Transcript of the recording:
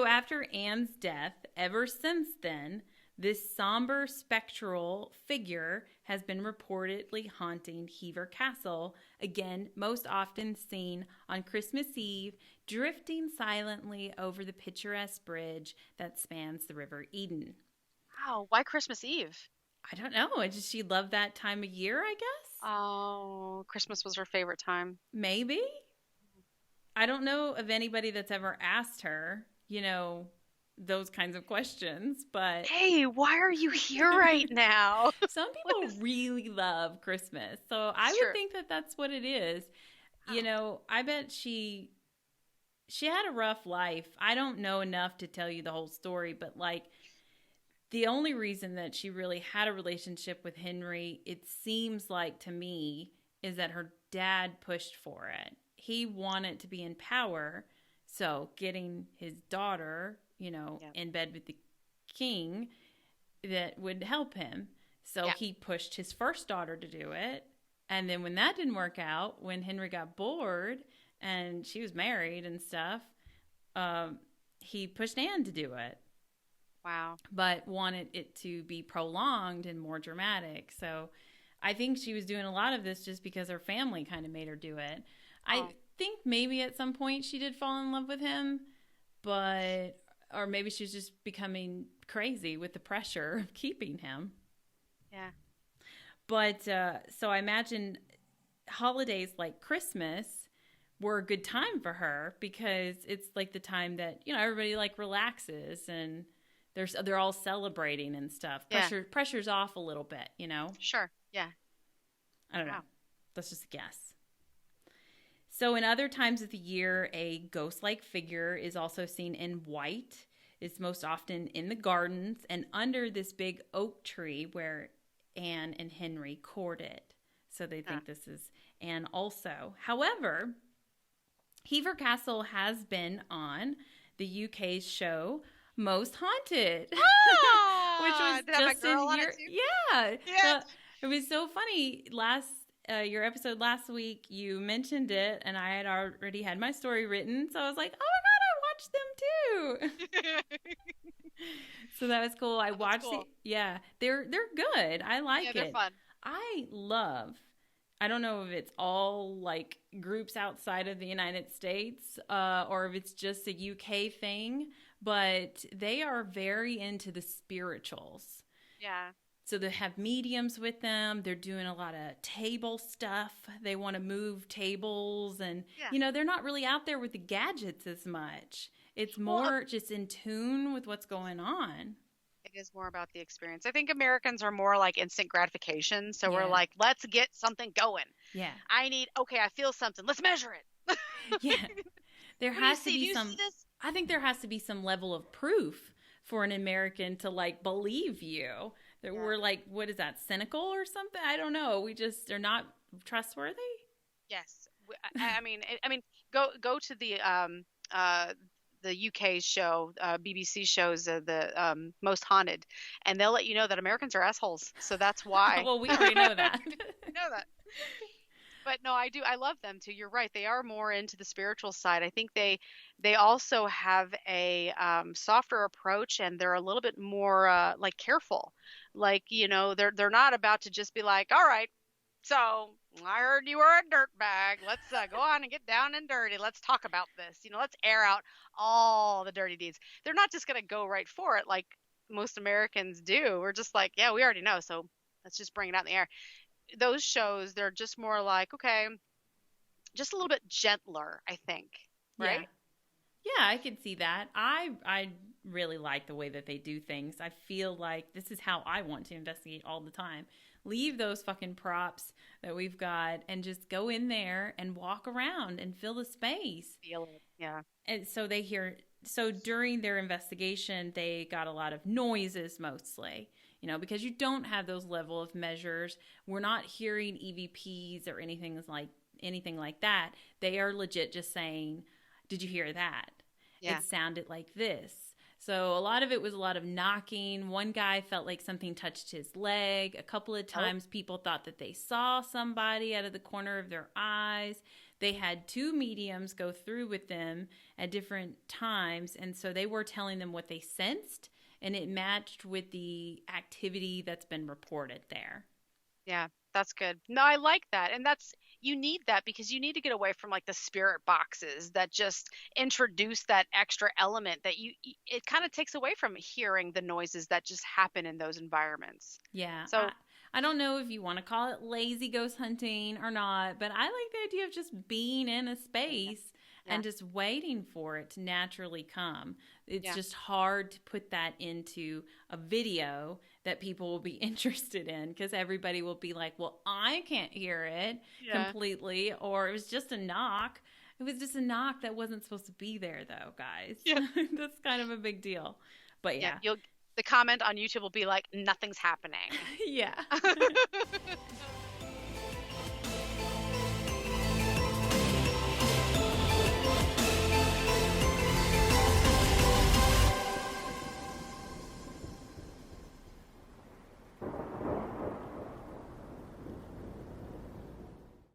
So after Anne's death, ever since then, this somber spectral figure has been reportedly haunting Hever Castle, again, most often seen on Christmas Eve, drifting silently over the picturesque bridge that spans the River Eden. Wow, why Christmas Eve? I don't know. I just she loved that time of year, I guess. Oh, Christmas was her favorite time. Maybe. I don't know of anybody that's ever asked her, those kinds of questions, but Hey, why are you here right now? some What people is really love Christmas. So I It's would true. think that that's what it is. Oh, I bet she had a rough life. I don't know enough to tell you the whole story, but like the only reason that she really had a relationship with Henry, it seems like to me, is that her dad pushed for it. He wanted to be in power, so getting his daughter, yeah. in bed with the king, that would help him. So Yeah. he pushed his first daughter to do it. And then when that didn't work out, when Henry got bored and she was married and stuff, um, he pushed Anne to do it, Wow. but wanted it to be prolonged and more dramatic. So I think she was doing a lot of this just because her family kind of made her do it. I Oh, think maybe at some point she did fall in love with him, but or maybe she was just becoming crazy with the pressure of keeping him. yeah. But so I imagine holidays like Christmas were a good time for her because it's like the time that everybody like relaxes and they're all celebrating and stuff. Yeah. Pressure's off a little bit. Sure. Yeah. I don't know. Wow. That's just a guess. So in other times of the year, a ghost-like figure is also seen in white. It's most often in the gardens and under this big oak tree where Anne and Henry courted. So they Huh. think this is Anne also. However, Hever Castle has been on the UK's show Most Haunted, which was Did I have my just girl in on it your too? yeah. Yes. It was so funny. Your episode last week, you mentioned it, and I had already had my story written, so I was like, "Oh my god, I watched them too!" So that was cool. I Oh, that's watched it. cool. Yeah, they're good. I Yeah, like they're it. fun. I love. I don't know if it's all like groups outside of the United States, or if it's just a UK thing, but they are very into the spirituals. Yeah. So they have mediums with them. They're doing a lot of table stuff. They want to move tables, and Yeah. they're not really out there with the gadgets as much. It's Well, more just in tune with what's going on. it is more about the experience. I think Americans are more like instant gratification. So we're Yeah. like, let's get something going. Yeah. Okay, I feel something. Let's measure it. Yeah. There What do you has to see? Do be you see some this? I think there has to be some level of proof for an American to like believe you. That Yeah. we're like, what is that, cynical or something? I don't know. We just are not trustworthy. Yes. I mean, go to the UK show, BBC shows the Most Haunted, and they'll let you know that Americans are assholes. So that's why. Well, we already know that. Know that. But no, I do. I love them too. You're right. They are more into the spiritual side. I think they also have a softer approach, and they're a little bit more like careful. Like they're not about to just be like, all right, so I heard you were a dirt bag. Let's go on and get down and dirty. Let's talk about this. Let's air out all the dirty deeds. They're not just gonna go right for it like most Americans do. We're just like, yeah, we already know, so let's just bring it out in the air. Those shows, they're just more like, okay, just a little bit gentler, I think, Yeah. right? Yeah, I could see that. I really like the way that they do things. I feel like this is how I want to investigate all the time. Leave those fucking props that we've got and just go in there and walk around and fill the space. Feel it. Yeah. And so during their investigation, they got a lot of noises mostly, because you don't have those level of measures. We're not hearing EVPs or anything like that. They are legit just saying, "Did you hear that? Yeah. It sounded like this." So a lot of it was a lot of knocking. One guy felt like something touched his leg. A couple of Oh, times people thought that they saw somebody out of the corner of their eyes. they had two mediums go through with them at different times. And so they were telling them what they sensed, and it matched with the activity that's been reported there. Yeah, that's good. No, I like that. And you need that because you need to get away from like the spirit boxes that just introduce that extra element that it kind of takes away from hearing the noises that just happen in those environments. Yeah. So, I don't know if you want to call it lazy ghost hunting or not, but I like the idea of just being in a space and just waiting for it to naturally come. It's just hard to put that into a video that people will be interested in, because everybody will be like, well, I can't hear it completely, or it was just a knock. It was just a knock that wasn't supposed to be there, though, guys. Yeah. That's kind of a big deal. But the comment on YouTube will be like, nothing's happening. Yeah.